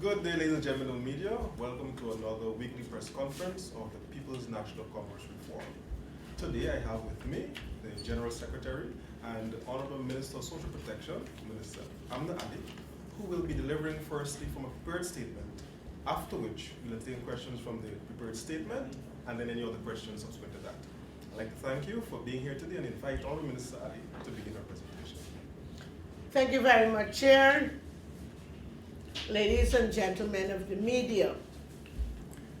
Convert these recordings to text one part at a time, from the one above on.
Good day, ladies and gentlemen of the media. Welcome to another weekly press conference of the People's National Congress Reform. Today I have with me the General Secretary and Honorable Minister of Social Protection, Minister Amna, who will be delivering firstly from a prepared statement, after which we'll entertain questions from the prepared statement and then any other questions subsequent to that. I'd like to thank you for being here today and invite Honorable Minister Ali to begin her presentation. Thank you very much, Chair. Ladies and gentlemen of the media,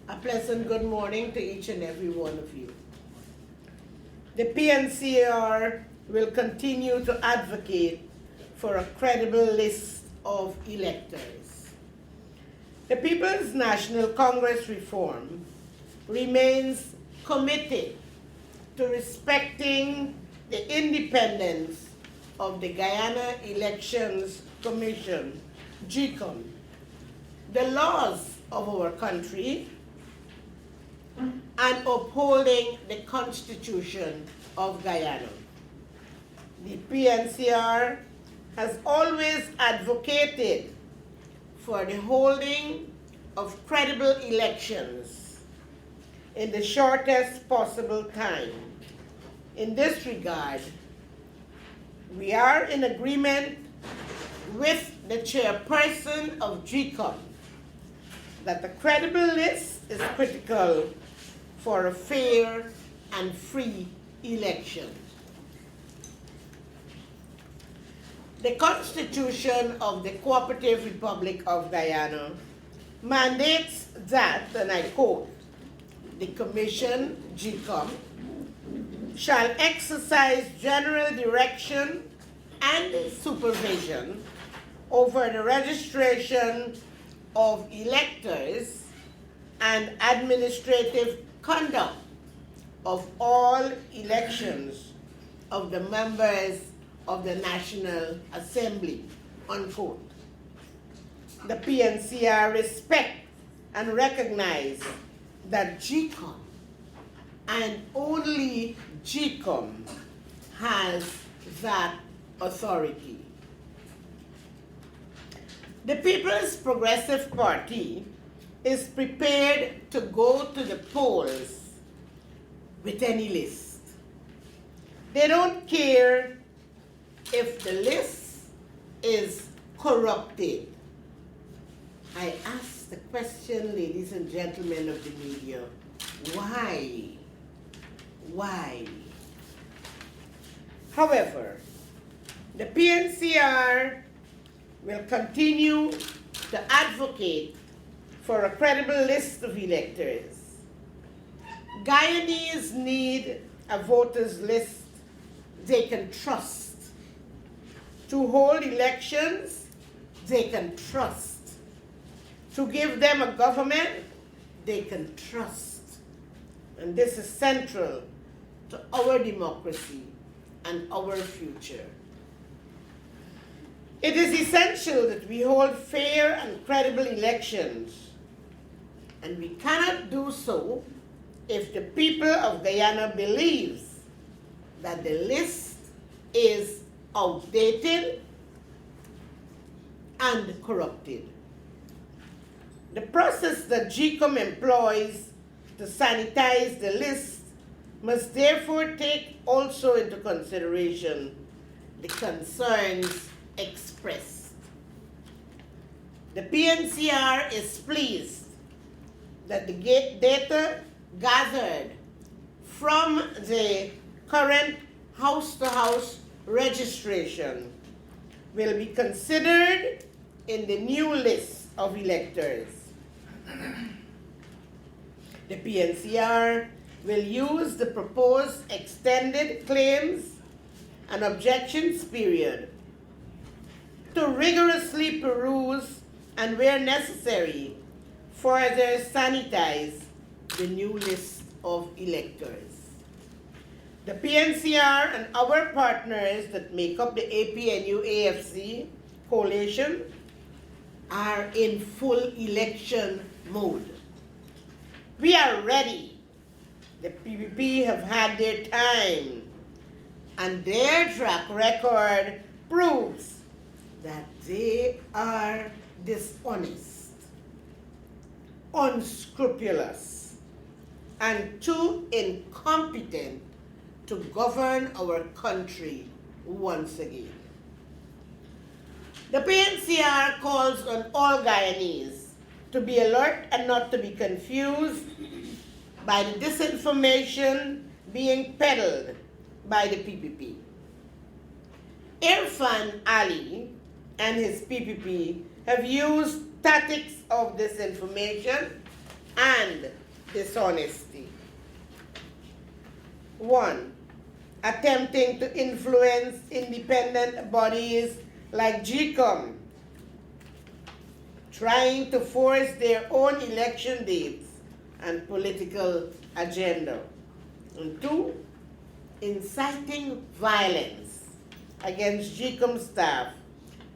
a pleasant good morning to each and every one of you. The PNCR will continue to advocate for a credible list of electors. The People's National Congress Reform remains committed to respecting the independence of the Guyana Elections Commission, GYSM, the laws of our country, and upholding the Constitution of Guyana. The PNCR has always advocated for the holding of credible elections in the shortest possible time. In this regard, we are in agreement with the chairperson of GYSM that the credible list is critical for a fair and free election. The Constitution of the Cooperative Republic of Guyana mandates that, and I quote, the Commission, GYSM, shall exercise general direction and supervision over the registration of electors and administrative conduct of all elections of the members of the National Assembly, unquote. The PNCR respect and recognize that GYSM and only GYSM has that authority. The People's Progressive Party is prepared to go to the polls with any list. They don't care if the list is corrupted. I ask the question, ladies and gentlemen of the media, why? Why? However, the PNCR will continue to advocate for a credible list of electors. Guyanese need a voters list they can trust. To hold elections they can trust. To give them a government they can trust. And this is central to our democracy and our future. It is essential that we hold fair and credible elections, and we cannot do so if the people of Guyana believes that the list is outdated and corrupted. The process that GYSM employs to sanitize the list must therefore take also into consideration the concerns expressed. The PNCR is pleased that the data gathered from the current house-to-house registration will be considered in the new list of electors. The PNCR will use the proposed extended claims and objections period to rigorously peruse and, where necessary, further sanitize the new list of electors. The PNCR and our partners that make up the APNU-AFC coalition are in full election mode. We are ready. The PPP have had their time, and their track record proves that they are dishonest. unscrupulous, and too incompetent to govern our country once again. The PNCR calls on all Guyanese to be alert and not to be confused by the disinformation being peddled by the PPP. Irfan Ali and his PPP have used tactics of disinformation and dishonesty. 1. Attempting to influence independent bodies like GYSM, trying to force their own election dates and political agenda. And 2, inciting violence against GYSM staff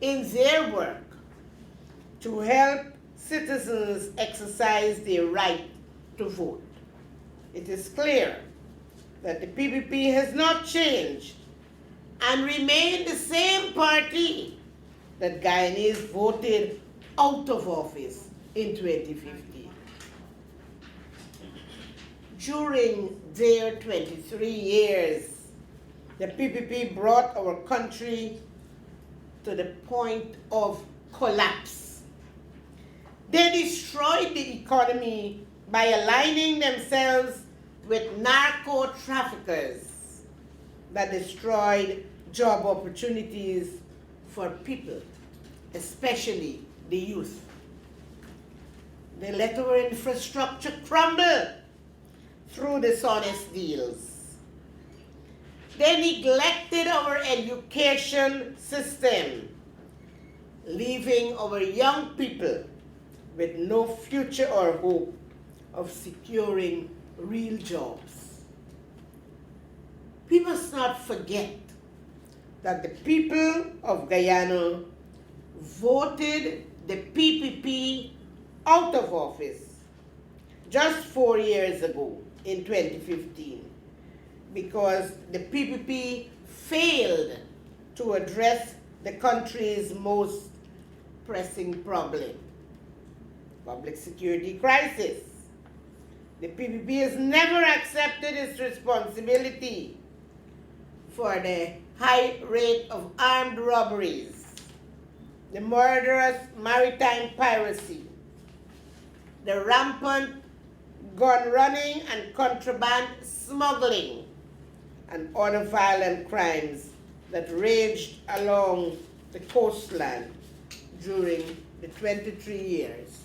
in their work to help citizens exercise their right to vote. It is clear that the PPP has not changed and remained the same party that Guyanese voted out of office in 2015. During their 23 years, the PPP brought our country to the point of collapse. They destroyed the economy by aligning themselves with narco traffickers that destroyed job opportunities for people, especially the youth. They let our infrastructure crumble through dishonest deals. They neglected our education system, leaving our young people with no future or hope of securing real jobs. We must not forget that the people of Guyana voted the PPP out of office just 4 years ago in 2015 because the PPP failed to address the country's most pressing problem, public security crisis. The PPP has never accepted its responsibility for the high rate of armed robberies, the murderous maritime piracy, the rampant gun running and contraband smuggling, and other violent crimes that raged along the coastline during the 23 years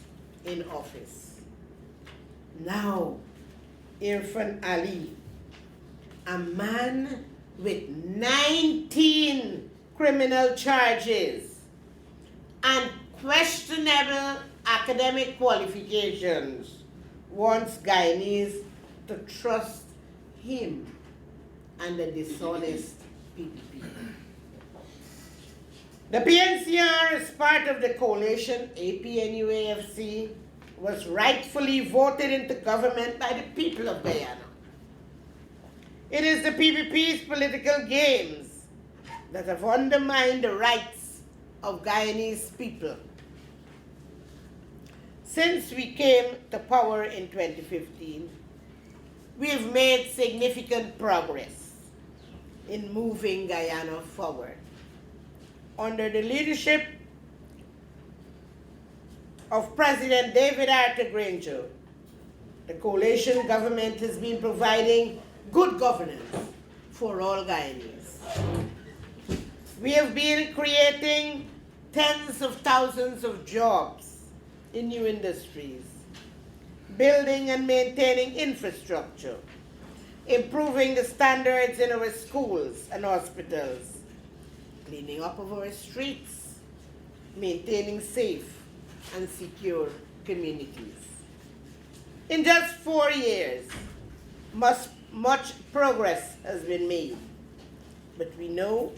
in office. Now, Irfan Ali, a man with 19 criminal charges and questionable academic qualifications, wants Guyanese to trust him and the dishonest PPP. The PNCR, as part of the coalition APNUAFC, was rightfully voted into government by the people of Guyana. It is the PPP's political games that have undermined the rights of Guyanese people. Since we came to power in 2015, we have made significant progress in moving Guyana forward. Under the leadership of President David Arthur Granger, the coalition government has been providing good governance for all Guyanese. We have been creating tens of thousands of jobs in new industries, building and maintaining infrastructure, improving the standards in our schools and hospitals, cleaning up of our streets, maintaining safe and secure communities. In just 4 years, much progress has been made, but we know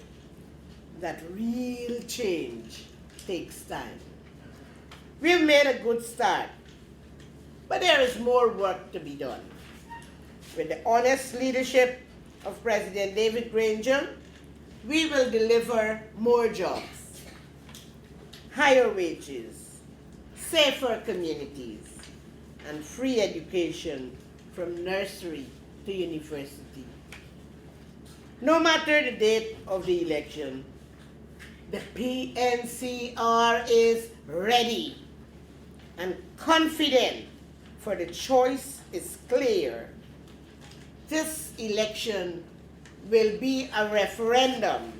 that real change takes time. We have made a good start, but there is more work to be done. With the honest leadership of President David Granger, we will deliver more jobs, higher wages, safer communities, and free education from nursery to university. No matter the date of the election, the PNCR is ready and confident, for the choice is clear. This election will be a referendum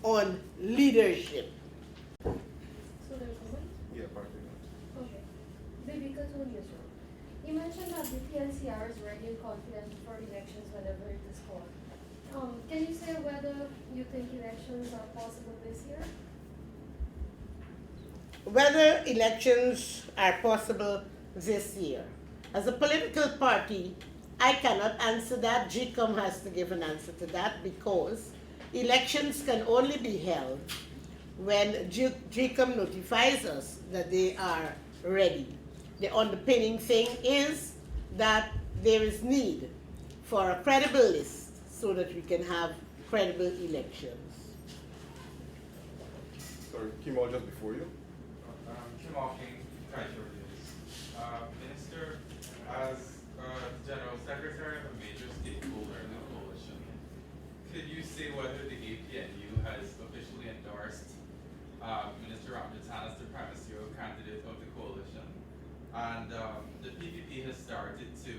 on leadership. So there's one? Yeah, partly. Okay. Baby Catonius, you mentioned that the PNCR is ready and confident for elections whenever it is called. Can you say whether you think elections are possible this year? Whether elections are possible this year. As a political party, I cannot answer that. GYSM has to give an answer to that, because elections can only be held when GYSM notifies us that they are ready. The underpinning thing is that there is need for a credible list so that we can have credible elections. Sorry, Kimal, just before you. Kim Hawking, Treasurer News. Minister, as General Secretary of a major stakeholder in the coalition, could you say whether the APNU has officially endorsed Minister Amna as the prime ministerial candidate of the coalition? And the PPP has started to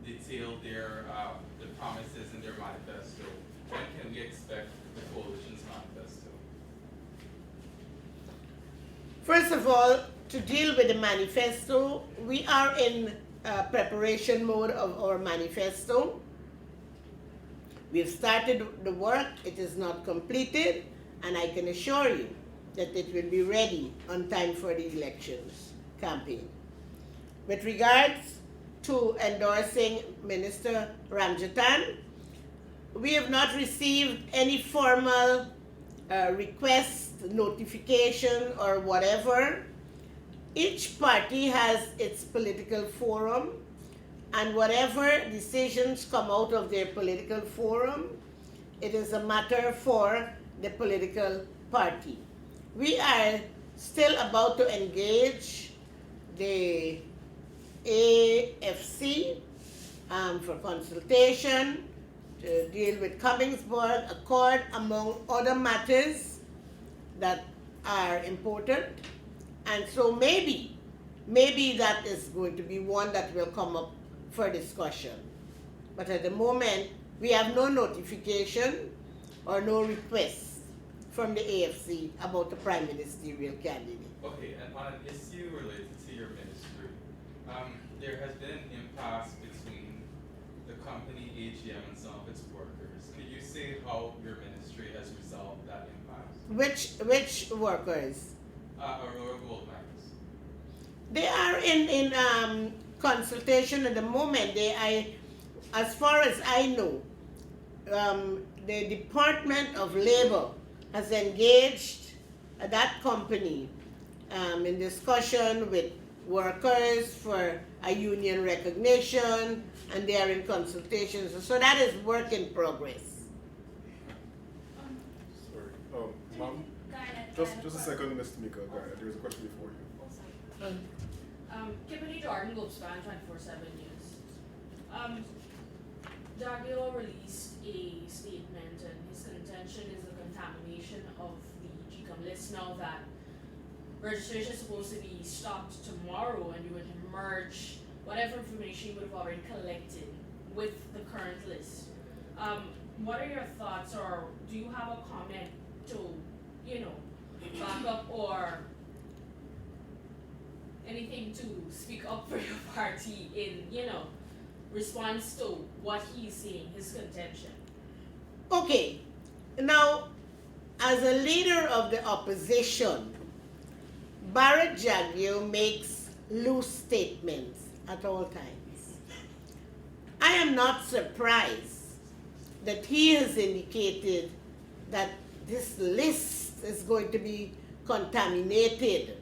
detail their the promises in their manifesto. When can we expect the coalition's manifesto? First of all, to deal with the manifesto, we are in preparation mode of our manifesto. We've started the work, it is not completed, and I can assure you that it will be ready on time for the elections campaign. With regards to endorsing Minister Ramjatan, we have not received any formal request, notification, or whatever. Each party has its political forum, and whatever decisions come out of their political forum, it is a matter for the political party. We are still about to engage the AFC for consultation, to deal with Cummingsburg Accord, among other matters that are important. And so maybe that is going to be one that will come up for discussion. But at the moment, we have no notification or no request from the AFC about the prime ministerial candidate. Okay, and on an issue related to your ministry, there has been an impasse between the company AGM and some of its workers. Could you say how your ministry has resolved that impasse? Which workers? Aurora Gold Mines. They are in consultation at the moment. As far as I know, the Department of Labor has engaged that company in discussion with workers for a union recognition, and they are in consultations. So that is work in progress. Sorry. Ma'am? Just a second, Ms. Mika. There's a question before you. Kimberly Jordan, Globespan, 24/7 News. Jaguar released a statement, and his contention is the contamination of the GYSM list now that registration is supposed to be stopped tomorrow, and you would merge whatever information you would have already collected with the current list. What are your thoughts, or do you have a comment to, back up, or anything to speak up for your party in, response to what he's saying, his contention? Okay, now, as a leader of the opposition, Barrett Jaguar makes loose statements at all times. I am not surprised that he has indicated that this list is going to be contaminated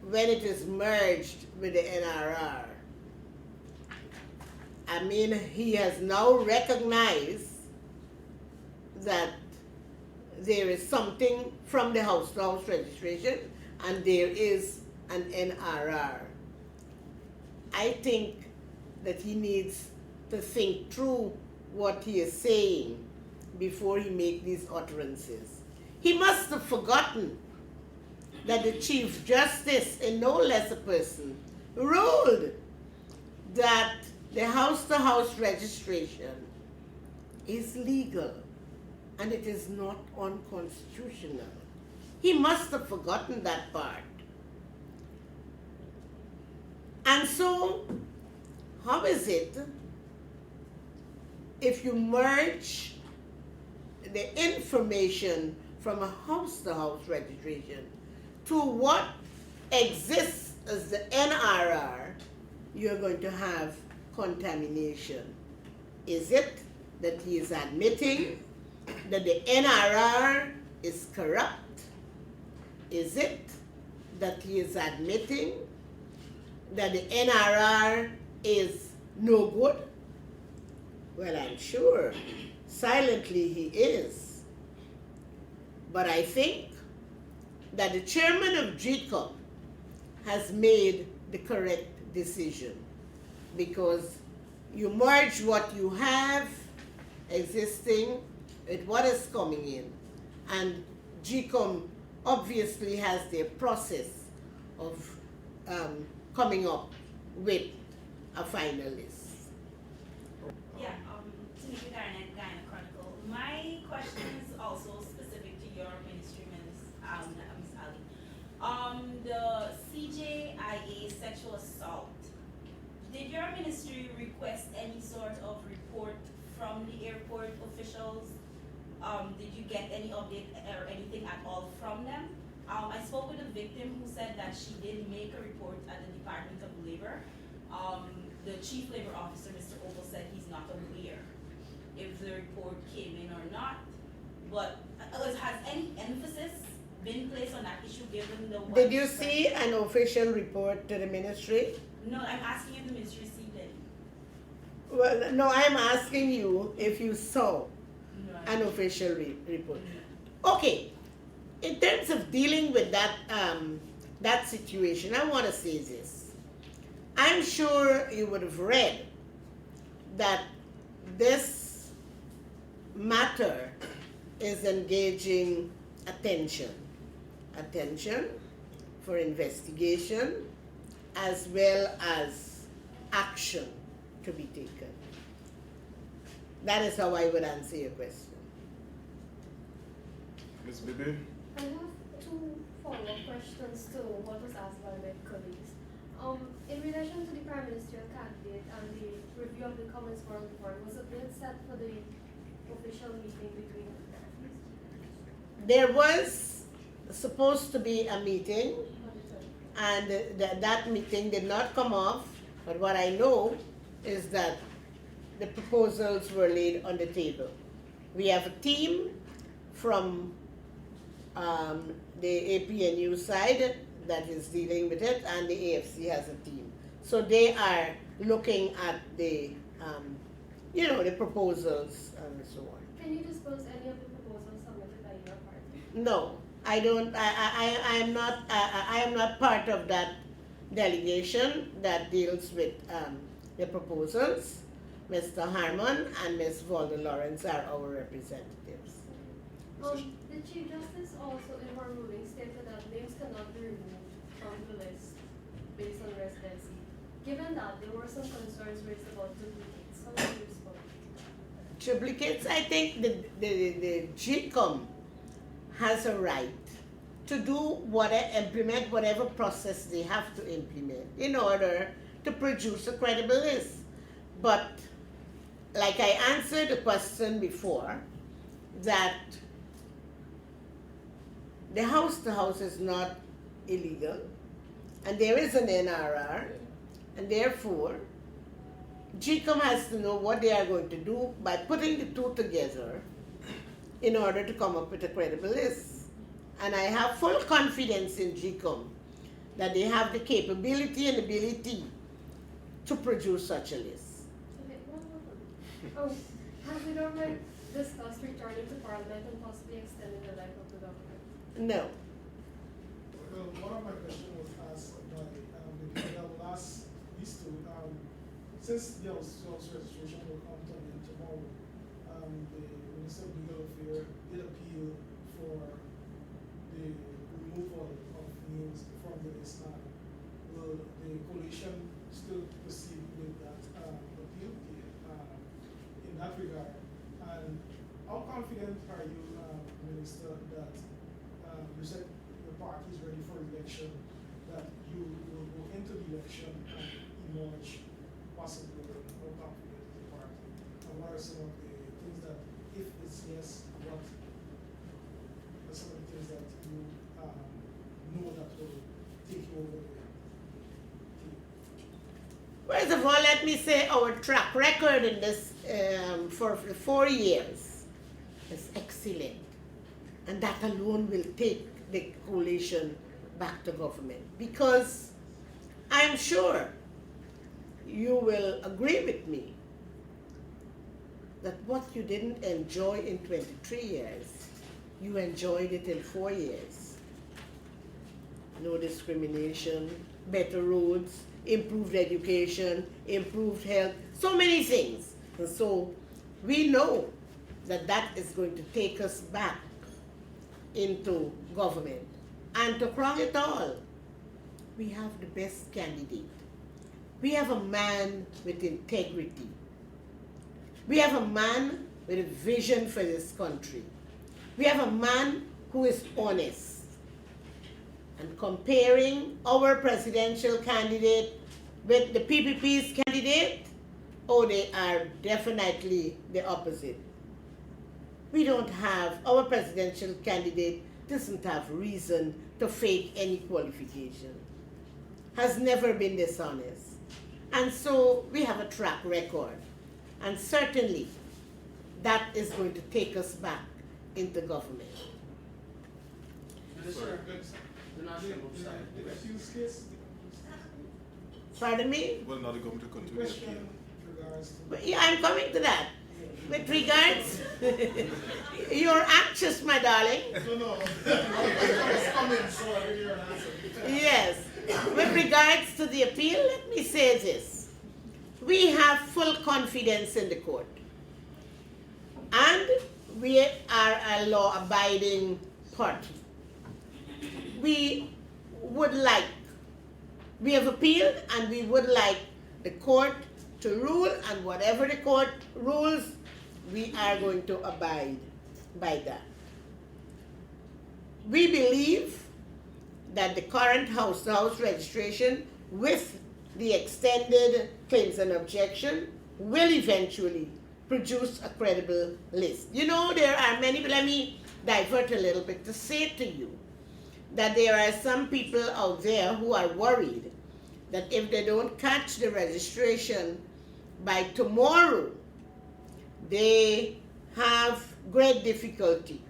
when it is merged with the NRR. I mean, he has now recognized that there is something from the house-to-house registration, and there is an NRR, I think that he needs to think through what he is saying before he makes these utterances. He must have forgotten that the Chief Justice, in no less a person, ruled that the house-to-house registration is legal and it is not unconstitutional. He must have forgotten that part. And so, how is it if you merge the information from a house-to-house registration to what exists as the NRR, you're going to have contamination? Is it that he is admitting that the NRR is corrupt? Is it that he is admitting that the NRR is no good? Well, I'm sure silently he is. But I think that the chairman of GYSM has made the correct decision, because you merge what you have existing with what is coming in, and GYSM obviously has their process of coming up with a final list. Yeah, Tanika Garnett, Guyana Chronicle. My question is also specific to your ministry, Ms. Ali. The CJIA sexual assault. Did your ministry request any sort of report from the airport officials? Did you get any update or anything at all from them? I spoke with a victim who said that she did make a report at the Department of Labor. The Chief Labor Officer, Mr. Opal, said he's not aware if the report came in or not. But has any emphasis been placed on that issue given the Did you see an official report to the ministry? No, I'm asking if the ministry received any. Well, no, I'm asking you if you saw No, an official report. Okay, in terms of dealing with that that situation, I want to say this. I'm sure you would have read that this matter is engaging attention for investigation as well as action to be taken. That is how I would answer your question. Ms. Bibi? I have two follow-up questions to what was asked by my colleagues. In relation to the Prime Ministerial candidate and the review of the Commons Forum report, was a date set for the official meeting between the parties? There was supposed to be a meeting, and that meeting did not come off, but what I know is that the proposals were laid on the table. We have a team from the APNU side that is dealing with it, and the AFC has a team. So they are looking at the, the proposals and so on. Can you disclose any of the proposals submitted by your party? No, I don't. I am not part of that delegation that deals with the proposals. Mr. Harmon and Ms. Valda Lawrence are our representatives. The Chief Justice also in her ruling stated that names cannot be removed from the list based on residency. Given that, there were some concerns raised about duplicates. How do you respond? Duplicates, I think the GYSM has a right to do implement whatever process they have to implement in order to produce a credible list. But like I answered the question before, that the house-to-house is not illegal, and there is an NRR, and therefore GYSM has to know what they are going to do by putting the two together in order to come up with a credible list. And I have full confidence in GYSM that they have the capability and ability to produce such a list. Okay, has the government discussed returning to Parliament and possibly extending the life of the government? No. Well, one of my questions was asked Since the house registration will come to an end tomorrow, the Minister of Legal Affairs did appeal for the removal of names from the list now. Will the coalition still proceed with that appeal in that regard? And how confident are you, Minister, that you said the party is ready for election, that you will go into the election and emerge possibly more confident in the party? And what are some of the things that, if it's yes, what are some of the things that you know that will take you over there? First of all, let me say our track record in this for the 4 years is excellent. And that alone will take the coalition back to government. Because I'm sure you will agree with me that what you didn't enjoy in 23 years, you enjoyed it in 4 years. No discrimination, better roads, improved education, improved health, so many things. And so we know that that is going to take us back into government. And to crown it all, we have the best candidate. We have a man with integrity. We have a man with a vision for this country. We have a man who is honest. And comparing our presidential candidate with the PPP's candidate, oh, they are definitely the opposite. We don't have, our presidential candidate doesn't have reason to fake any qualification, has never been dishonest. And so we have a track record. And certainly that is going to take us back into government. The accused case? Pardon me? Well, now the government will continue the appeal. Question regards to. But yeah, I'm coming to that. With regards, you're anxious, my darling. No. It's coming, so I really an answer. Yes. With regards to the appeal, let me say this. We have full confidence in the court. And we are a law-abiding party. We have appealed and we would like the court to rule, and whatever the court rules, we are going to abide by that. We believe that the current house-to-house registration with the extended claims and objection will eventually produce a credible list. You know, there are many, let me divert a little bit to say to you that there are some people out there who are worried that if they don't catch the registration by tomorrow, they have great difficulty.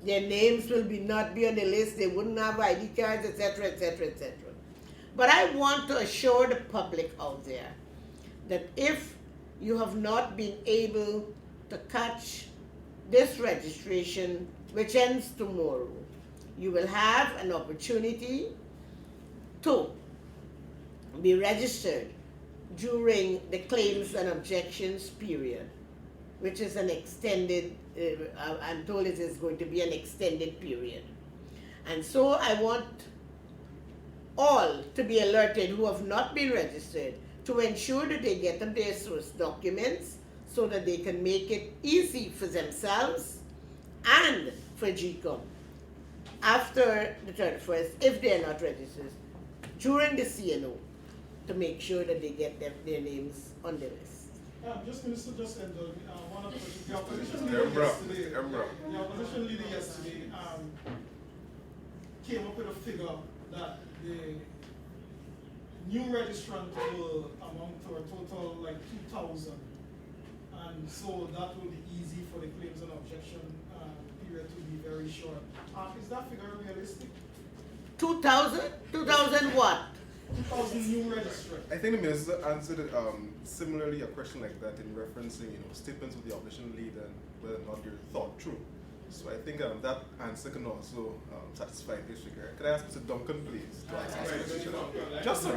Their names will not be on the list, they wouldn't have ID cards, etc., etc., etc. But I want to assure the public out there that if you have not been able to catch this registration, which ends tomorrow, you will have an opportunity to be registered during the claims and objections period, which is an extended, I'm told it is going to be an extended period. And so I want all to be alerted who have not been registered to ensure that they get them their source documents so that they can make it easy for themselves and for GCOM after the 31st, if they are not registered, during the CNO, to make sure that they get their names on the list. Minister, just indulge me. One of the opposition leader yesterday, the opposition leader yesterday came up with a figure that the new registrant will amount to a total like 2,000, and so that will be easy for the claims and objection period to be very short. Is that figure realistic? 2,000? 2,000 what? 2,000 new registrants. I think the minister answered similarly a question like that in referencing, statements of the opposition leader and whether or not they're thought through. So I think that answer can also satisfy this figure. Could I ask Mr. Duncan, please, to answer this question? Just no.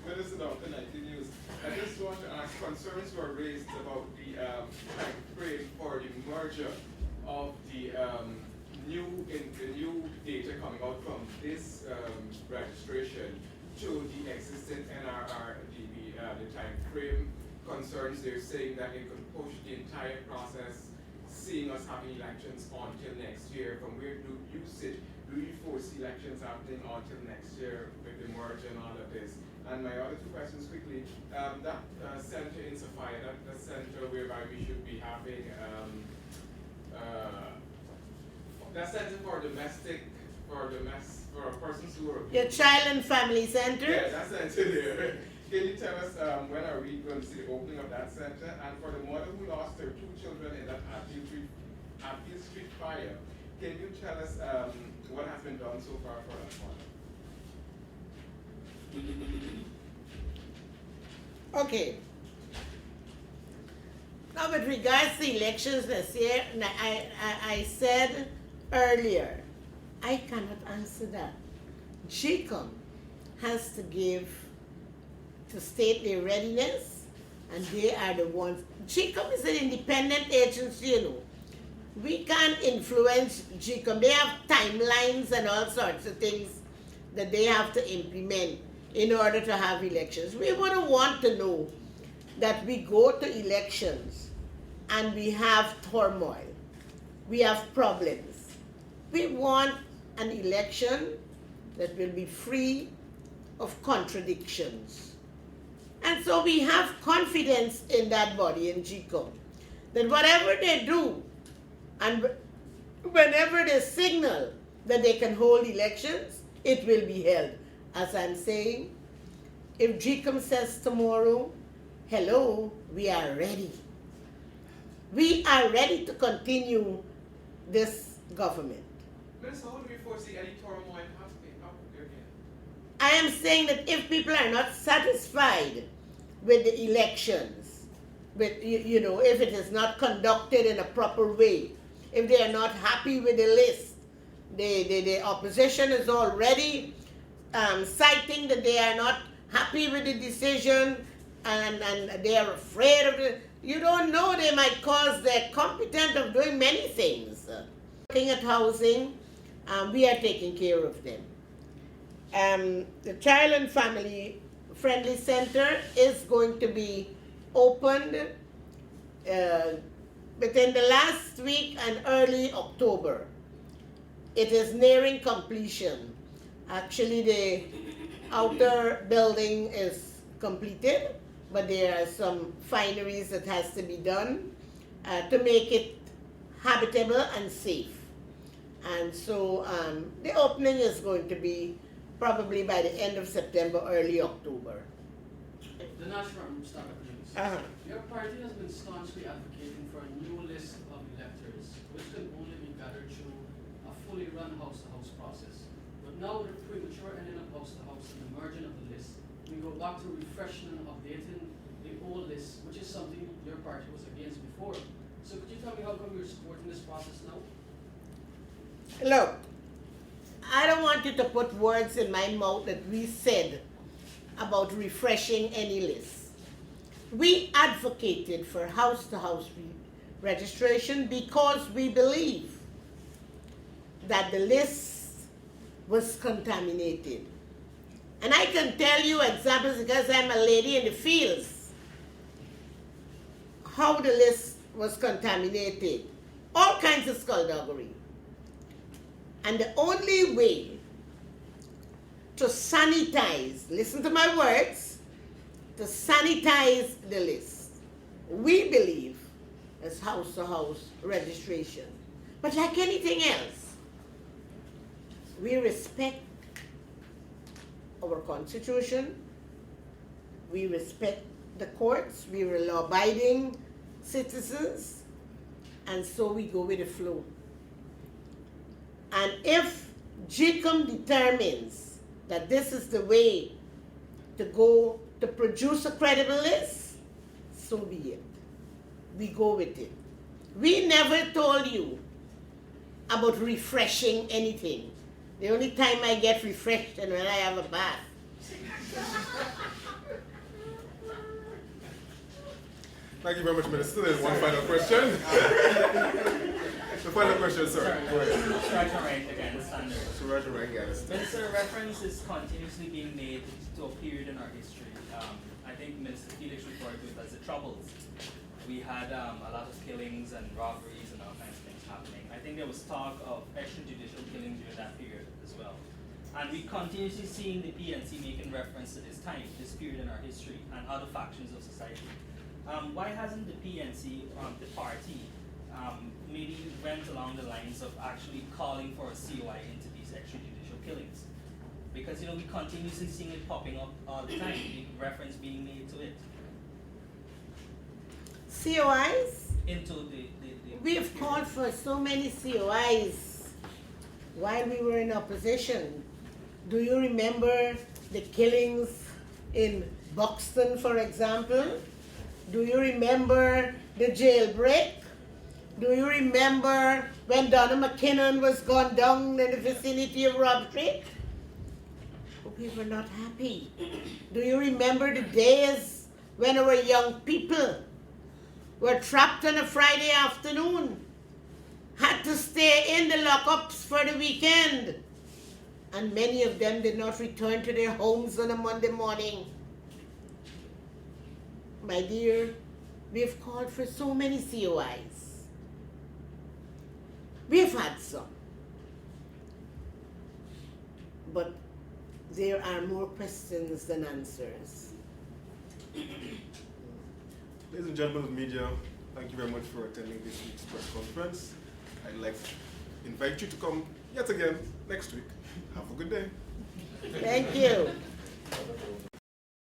Minister Dr. Nighty News. I just want to ask, concerns were raised about the time frame for the merger of the new data coming out from this registration to the existing NRR, the time frame concerns. They're saying that it could push the entire process, seeing us having elections until next year. From where do you sit? Do you foresee elections happening until next year with the merger and all of this? And my other two questions quickly, that center in Sophia, that center whereby we should be having, that center for persons who are Your child and family center? Yeah, that center there. Can you tell us when are we going to see the opening of that center? And for the mother who lost her 2 children in that Hatfield Street fire, can you tell us what has been done so far for that mother? Okay. Now, with regards to elections this year, I said earlier, I cannot answer that. GYSM has to state their readiness, and they are the ones. GYSM is an independent agency, you know. We can't influence GYSM. They have timelines and all sorts of things that they have to implement in order to have elections. We wouldn't want to know that we go to elections and we have turmoil, we have problems. We want an election that will be free of contradictions. And so we have confidence in that body, in GYSM, that whatever they do, and whenever they signal that they can hold elections, it will be held. As I'm saying, if GYSM says tomorrow, hello, we are ready. We are ready to continue this government. Minister, how do we foresee any turmoil happening again? I am saying that if people are not satisfied with the elections, with if it is not conducted in a proper way, if they are not happy with the list, the opposition is already citing that they are not happy with the decision and they are afraid of it. You don't know, they might cause they're competent of doing many things. Looking at housing, we are taking care of them. The Child and Family Friendly Center is going to be opened within the last week and early October. It is nearing completion. Actually, the outer building is completed, but there are some fineries that has to be done to make it habitable and safe. And so the opening is going to be probably by the end of September, early October. The National Startup News. Your party has been staunchly advocating for a new list of electors, which can only be gathered through a fully run house-to-house process. But now with the premature ending of house-to-house and the merging of the list, we go back to refreshing and updating the old list, which is something your party was against before. So could you tell me how come you're supporting this process now? Look, I don't want you to put words in my mouth that we said about refreshing any list. We advocated for house-to-house registration because we believe that the list was contaminated. And I can tell you examples because I'm a lady in the fields, how the list was contaminated. All kinds of skullduggery. And the only way to sanitize, listen to my words, to sanitize the list, we believe, is house-to-house registration. But like anything else, we respect our Constitution, we respect the courts, we are law-abiding citizens, and so we go with the flow. And if GYSM determines that this is the way to go to produce a credible list, so be it. We go with it. We never told you about refreshing anything. The only time I get refreshed is when I have a bath. Thank you very much, Minister. There's one final question. The final question, sir. Go ahead. Suraj Rank again, standard. Suraj Rank, yes. Minister, reference is continuously being made to a period in our history. I think Minister Felix referred to it as the Troubles. We had a lot of killings and robberies and all kinds of things happening. I think there was talk of extrajudicial killings during that period as well. And we continuously seeing the PNC making reference to this time, this period in our history, and other factions of society. Why hasn't the PNC, the party, maybe went along the lines of actually calling for a COI into these extrajudicial killings? Because we continuously seeing it popping up all the time, the reference being made to it. COIs? Into the We've called for so many COIs while we were in opposition. Do you remember the killings in Buxton, for example? Do you remember the jailbreak? Do you remember when Donna McKinnon was gone down in the vicinity of Rob Creek? We were not happy. Do you remember the days when our young people were trapped on a Friday afternoon, had to stay in the lockups for the weekend, and many of them did not return to their homes on a Monday morning? My dear, we've called for so many COIs. We've had some. But there are more questions than answers. Ladies and gentlemen of the media, thank you very much for attending this week's press conference. I'd like to invite you to come yet again next week. Have a good day. Thank you.